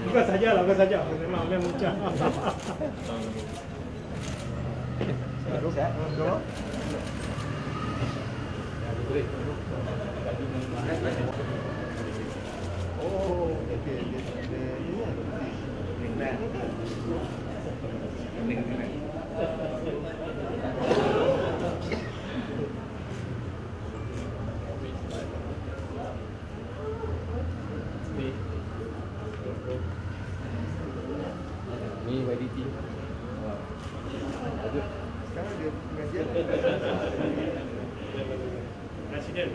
Bukan saja. Memang muncak. Oh, okey. Ni YDT. Sekarang dia pengajian. Presiden.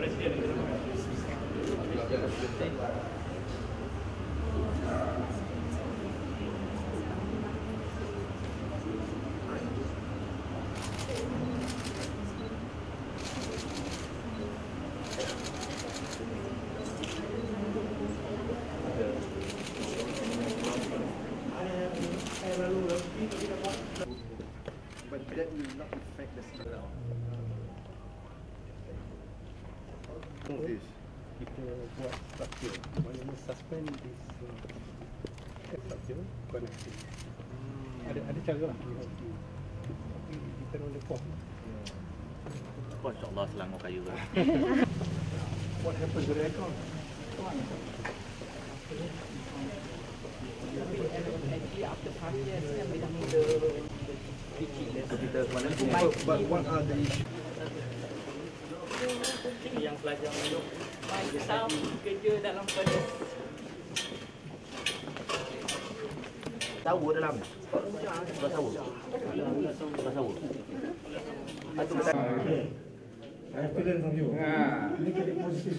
But that will not affect the signal. This. Kita buat structure. Maknanya suspend this structure connecting. Ada cara lah. Tapi depend on the form. Kau insyaAllah selangor kayu lah. What happened to the aircon? After 5 years, kan dah mula Kita ke mana? But what are the issues? yang pelajar menuk sama kerja dalam proses Tahu dalam ni? Beras tahu? Beras tahu? I have to learn from you. Make it positive.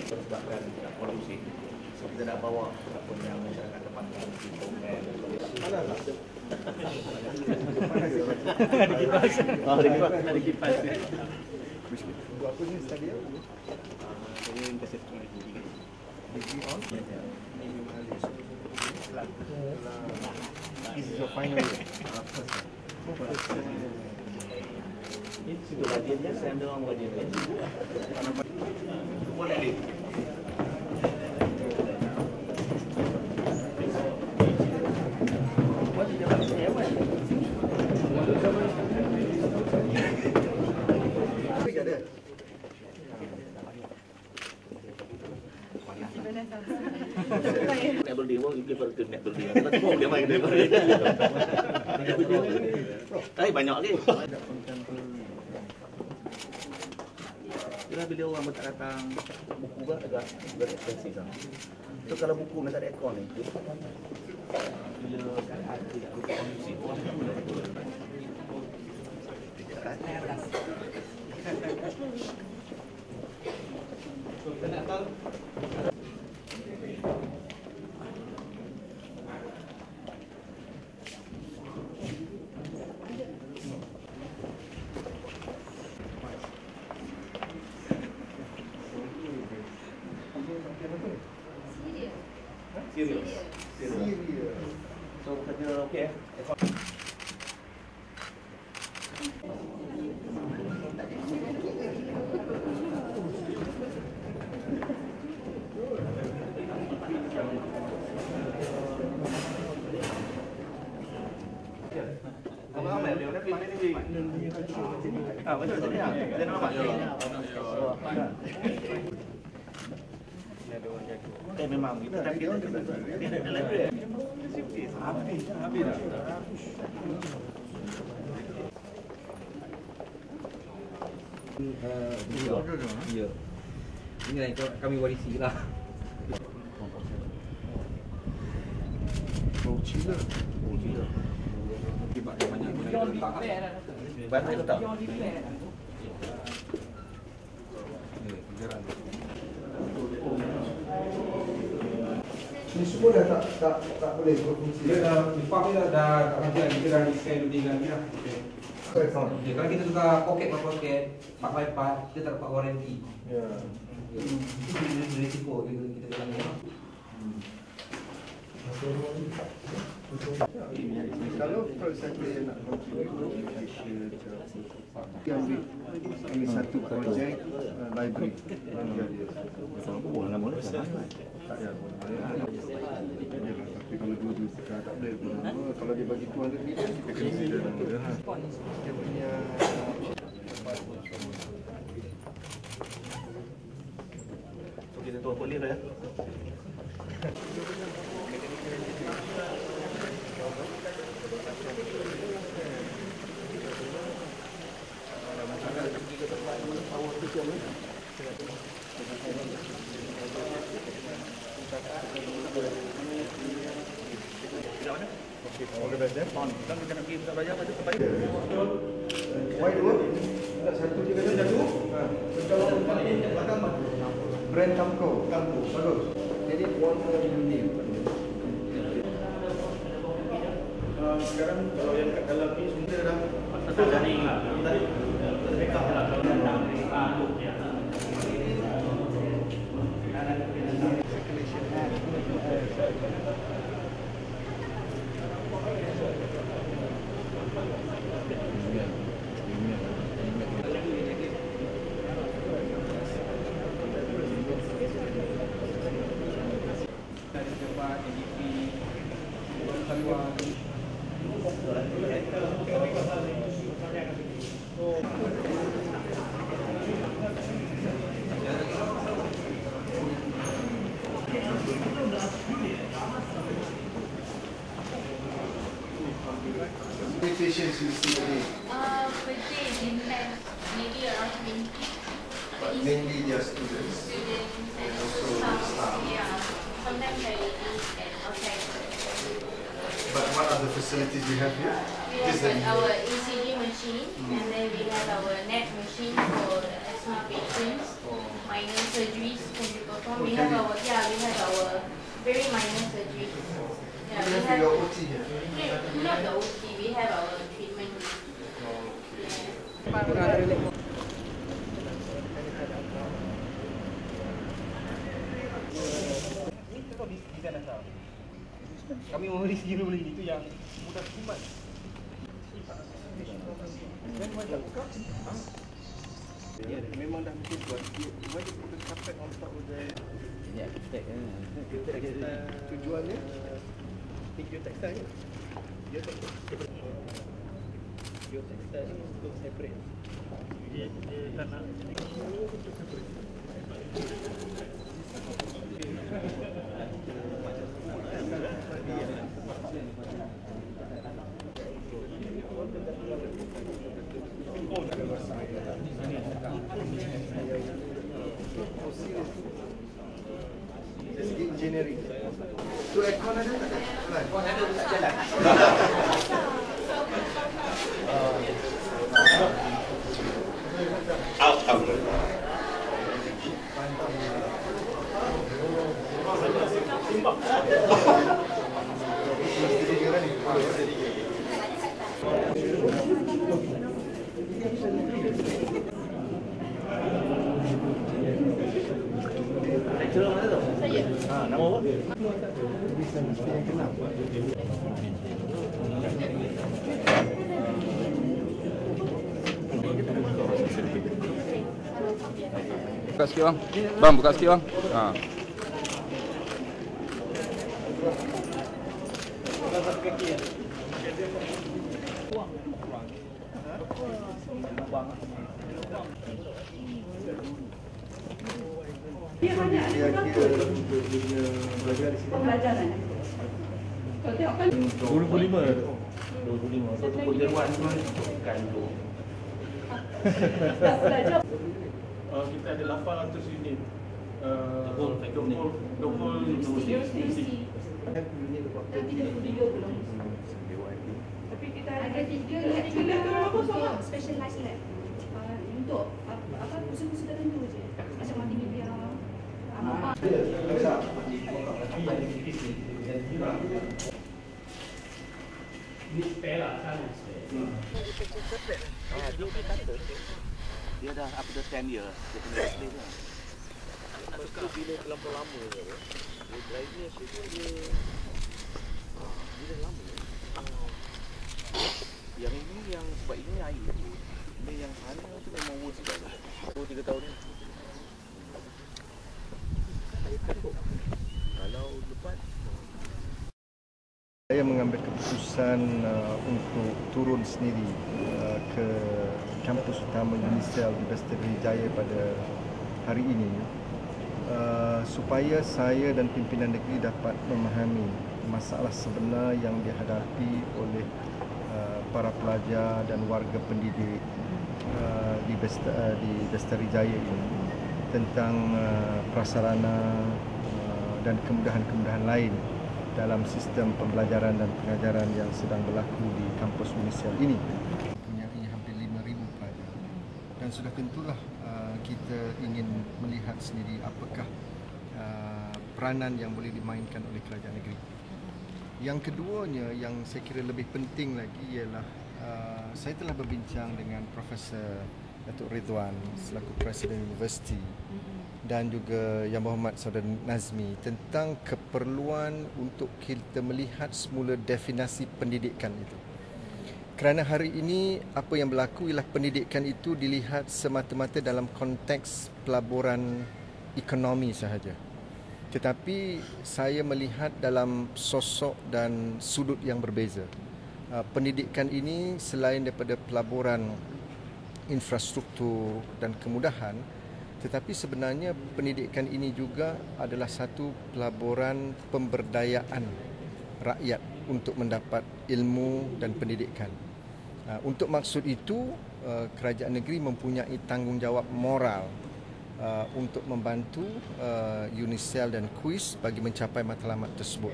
Sebabkan kondusif, so kita nak bawa ataupun yang masyarakat tempatkan di komen. Mana lah? Ada kipas. Ada kipas. Buat apa ni study apa? Saya kasih teknologi. Degree on? This is your final year? Itu bagiannya, saya ambil orang bagian. Boleh ni. Net building pun give her to net building. Kita semua dia main net building. Tapi banyak lagi. Bila orang tak datang buku kan agak ekspresif kan. So kalau buku nak ada aircon ni. Bila keadaan tidak kondusif orang tak boleh. Kita nak tahu serius. So kerja okey. Abang dia nak pilih ni. Betul betul ya. Dia nama Mak. Memang kita tak kira dia library. Habis dah. Ya. Ini yang kami warisi lah. Oh, Cina. Akibat yang banyak Bantai tu tak? Ini semua dah tak boleh berfungsi. Dia dah depan dia dah tak macam kita dah design lebih lagi lah. Correct sound. Okay, kalau kita tukar poket per poket, part kita tak dapat warranty. Ya. Itu risiko kita dalam ni. Kalau saya nak ambil satu projek library. Boleh lah, boleh. Tak ya, tapi kalau dua tak boleh. Kalau dia bagi 200 million, kita kena consider nama dia punya. So kita tu apa lift ya? All the best, eh? Dan kita nak pergi pusat belajar pada tempat White wood, satu je kata satu. Brand Tamco. Bagus. Jadi warna unique. Sekarang kalau yang kat dalam ni semua dah tadi backup lah. Patients you see today, Per day we have maybe around 20 but mainly they are students. students and Also some, staff. yeah, sometimes I eat and outside. But what are the facilities we have here? We have our ECG machine and then we have our NET machine for the asthma patients. Minor surgeries can be performed. We have our very minor surgeries. Yeah, We have your OT here. not the OT, we have our treatment. Kami memberi segera boleh itu yang mudah kumat. Dan macam kau? Ya, memang dah mungkin buat. Why you put the carpet on top of the? Ya, Tujuannya geotextile kan? Geotextile ni untuk separate. Dia tak nak engineering. Tu aircon ada tak? Ada tak jalan. Nama apa? Buka sikit bang. Bang, buka sikit bang. Ha. Dia kira untuk dunia belajar di sini. Pembelajaran. Kalau tengok kan 25. So tu kejeruan tu bukan tu. dah belajar. Kita ada 800 unit. Universiti. Ada 33 belum. Tapi kita ada 3 lab untuk specialized lab. Untuk apa kursus-kursus tertentu je. Macam multimedia. Dia dah after 10 years dia kena replace lah. Masa bila terlampau lama ke apa? Dia dryness dia dah lama. Yang ini yang sebab ini air. Ini yang sana tu memang worst sekali. 2-3 tahun ni. Kalau lepas saya mengambil keputusan untuk turun sendiri ke kampus utama UNICEL di Besteri Jaya pada hari ini supaya saya dan pimpinan negeri dapat memahami masalah sebenar yang dihadapi oleh para pelajar dan warga pendidik di Besteri Jaya ini tentang prasarana dan kemudahan-kemudahan lain dalam sistem pembelajaran dan pengajaran yang sedang berlaku di kampus UNICEL ini. Mempunyai hampir 5,000 pelajar dan sudah tentulah kita ingin melihat sendiri apakah peranan yang boleh dimainkan oleh kerajaan negeri. Yang keduanya yang saya kira lebih penting lagi ialah saya telah berbincang dengan Profesor Datuk Ridwan selaku Presiden Universiti dan juga Yang Berhormat Saudara Nazmi tentang keperluan untuk kita melihat semula definisi pendidikan itu. Kerana hari ini apa yang berlaku ialah pendidikan itu dilihat semata-mata dalam konteks pelaburan ekonomi sahaja. Tetapi saya melihat dalam sosok dan sudut yang berbeza. Pendidikan ini selain daripada pelaburan infrastruktur dan kemudahan, tetapi sebenarnya pendidikan ini juga adalah satu pelaburan pemberdayaan rakyat untuk mendapat ilmu dan pendidikan. Untuk maksud itu, kerajaan negeri mempunyai tanggungjawab moral untuk membantu UNICEL dan KUIS bagi mencapai matlamat tersebut.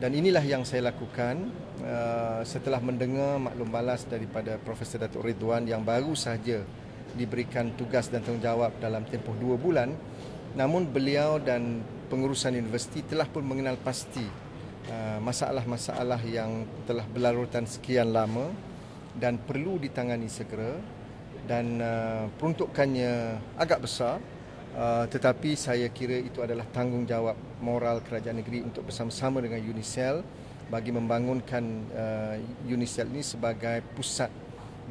Dan inilah yang saya lakukan setelah mendengar maklum balas daripada Profesor Datuk Ridwan yang baru sahaja diberikan tugas dan tanggungjawab dalam tempoh 2 bulan, namun beliau dan pengurusan universiti telah pun mengenal pasti masalah-masalah yang telah berlarutan sekian lama dan perlu ditangani segera dan peruntukannya agak besar, tetapi saya kira itu adalah tanggungjawab moral kerajaan negeri untuk bersama-sama dengan UNICEL bagi membangunkan UNICEL ini sebagai pusat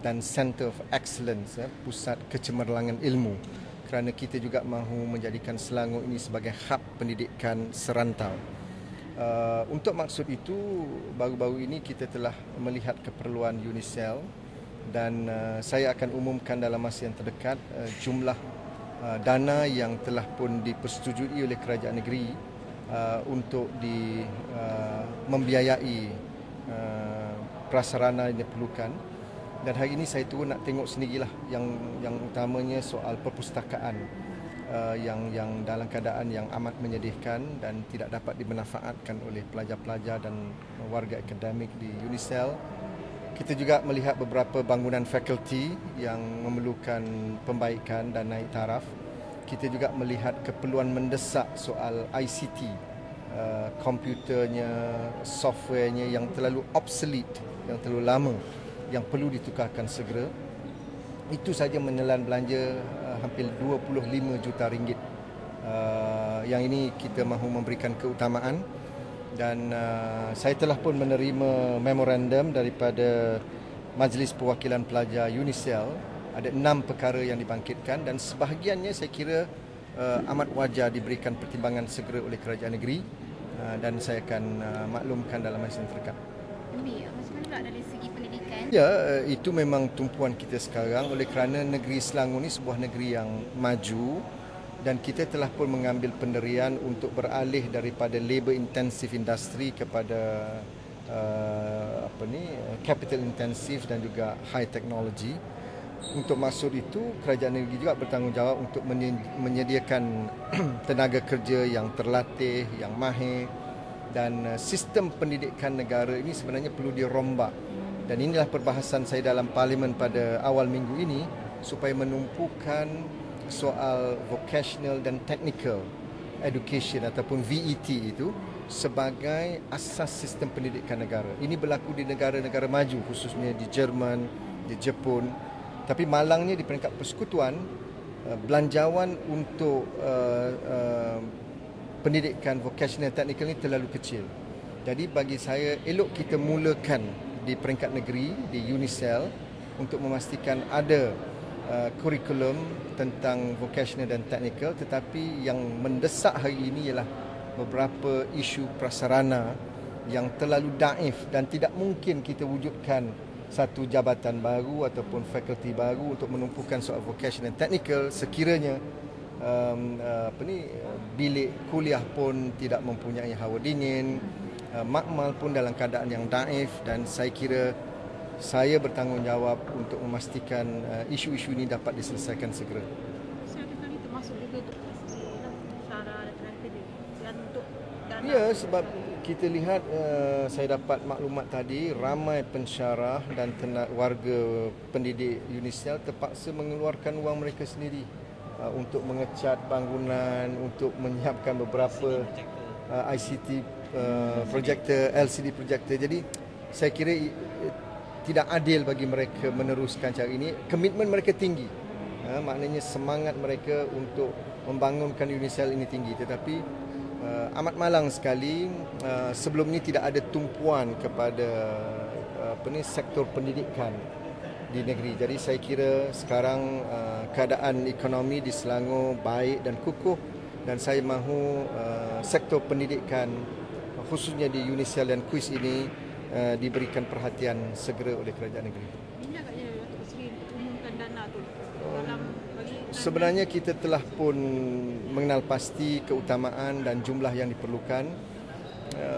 dan Center of Excellence, pusat kecemerlangan ilmu, kerana kita juga mahu menjadikan Selangor ini sebagai hub pendidikan serantau. Untuk maksud itu, baru-baru ini kita telah melihat keperluan UNICEL dan saya akan umumkan dalam masa yang terdekat jumlah dana yang telah pun dipersetujui oleh kerajaan negeri untuk membiayai prasarana yang diperlukan. Dan hari ini saya turun nak tengok sendirilah yang utamanya soal perpustakaan yang dalam keadaan yang amat menyedihkan dan tidak dapat dimanfaatkan oleh pelajar-pelajar dan warga akademik di UNICEL. Kita juga melihat beberapa bangunan fakulti yang memerlukan pembaikan dan naik taraf. Kita juga melihat keperluan mendesak soal ICT, komputernya, softwarenya yang terlalu obsolete, yang terlalu lama, yang perlu ditukarkan segera. Itu saja menelan belanja hampir 25 juta ringgit. Yang ini kita mahu memberikan keutamaan dan saya telah pun menerima memorandum daripada Majlis Perwakilan Pelajar UNICEL. Ada 6 perkara yang dibangkitkan dan sebahagiannya saya kira amat wajar diberikan pertimbangan segera oleh kerajaan negeri dan saya akan maklumkan dalam masa yang terdekat. Macam mana pula dari segi pendidikan? Ya, itu memang tumpuan kita sekarang oleh kerana negeri Selangor ini sebuah negeri yang maju dan kita telah pun mengambil pendirian untuk beralih daripada labor intensive industry kepada capital intensive dan juga high technology. Untuk maksud itu, kerajaan negeri juga bertanggungjawab untuk menyediakan tenaga kerja yang terlatih, yang mahir. Dan sistem pendidikan negara ini sebenarnya perlu dirombak. Dan inilah perbahasan saya dalam parlimen pada awal minggu ini supaya menumpukan soal vocational dan technical education ataupun VET itu sebagai asas sistem pendidikan negara. Ini berlaku di negara-negara maju, khususnya di Jerman, di Jepun. Tapi malangnya di peringkat persekutuan, belanjawan untuk pendidikan vocational technical ni terlalu kecil. Jadi bagi saya elok kita mulakan di peringkat negeri di UNICEL untuk memastikan ada kurikulum tentang vocational dan technical, tetapi yang mendesak hari ini ialah beberapa isu prasarana yang terlalu daif dan tidak mungkin kita wujudkan satu jabatan baru ataupun fakulti baru untuk menumpukan soal vocational technical sekiranya bilik kuliah pun tidak mempunyai hawa dingin, makmal pun dalam keadaan yang daif, dan saya kira saya bertanggungjawab untuk memastikan isu-isu ini dapat diselesaikan segera. Sertifikat itu masuk juga untuk syarah dan akademik dan untuk dana. Ya, sebab kita lihat saya dapat maklumat tadi ramai pensyarah dan warga pendidik UNICEL terpaksa mengeluarkan wang mereka sendiri untuk mengecat bangunan, untuk menyiapkan beberapa ICT projector, LCD projector. Jadi saya kira tidak adil bagi mereka meneruskan cara ini. Komitmen mereka tinggi, maknanya semangat mereka untuk membangunkan UNICEL ini tinggi, tetapi amat malang sekali sebelum ini tidak ada tumpuan kepada sektor pendidikan di negeri. Jadi saya kira sekarang keadaan ekonomi di Selangor baik dan kukuh, dan saya mahu sektor pendidikan khususnya di UNICEL dan KUIS ini diberikan perhatian segera oleh kerajaan negeri. Bila agaknya Datuk Seri umumkan dana tu dalam bagi sebenarnya kita telah pun mengenal pasti keutamaan dan jumlah yang diperlukan.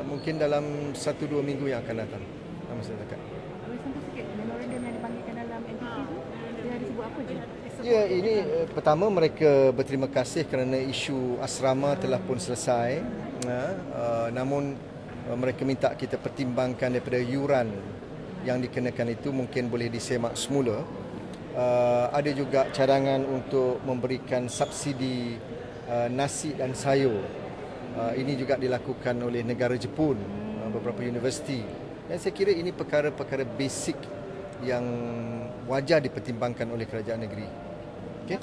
Mungkin dalam 1-2 minggu yang akan datang. Masa dekat. Boleh sentuh sikit memorandum yang dibagikan dalam NTT tu? Dia disebut apa je? Ya, ini pertama mereka berterima kasih kerana isu asrama telah pun selesai. Namun mereka minta kita pertimbangkan daripada yuran yang dikenakan itu mungkin boleh disemak semula. Ada juga cadangan untuk memberikan subsidi nasi dan sayur. Ini juga dilakukan oleh negara Jepun, beberapa universiti. Dan saya kira ini perkara-perkara basic yang wajar dipertimbangkan oleh kerajaan negeri. Okay?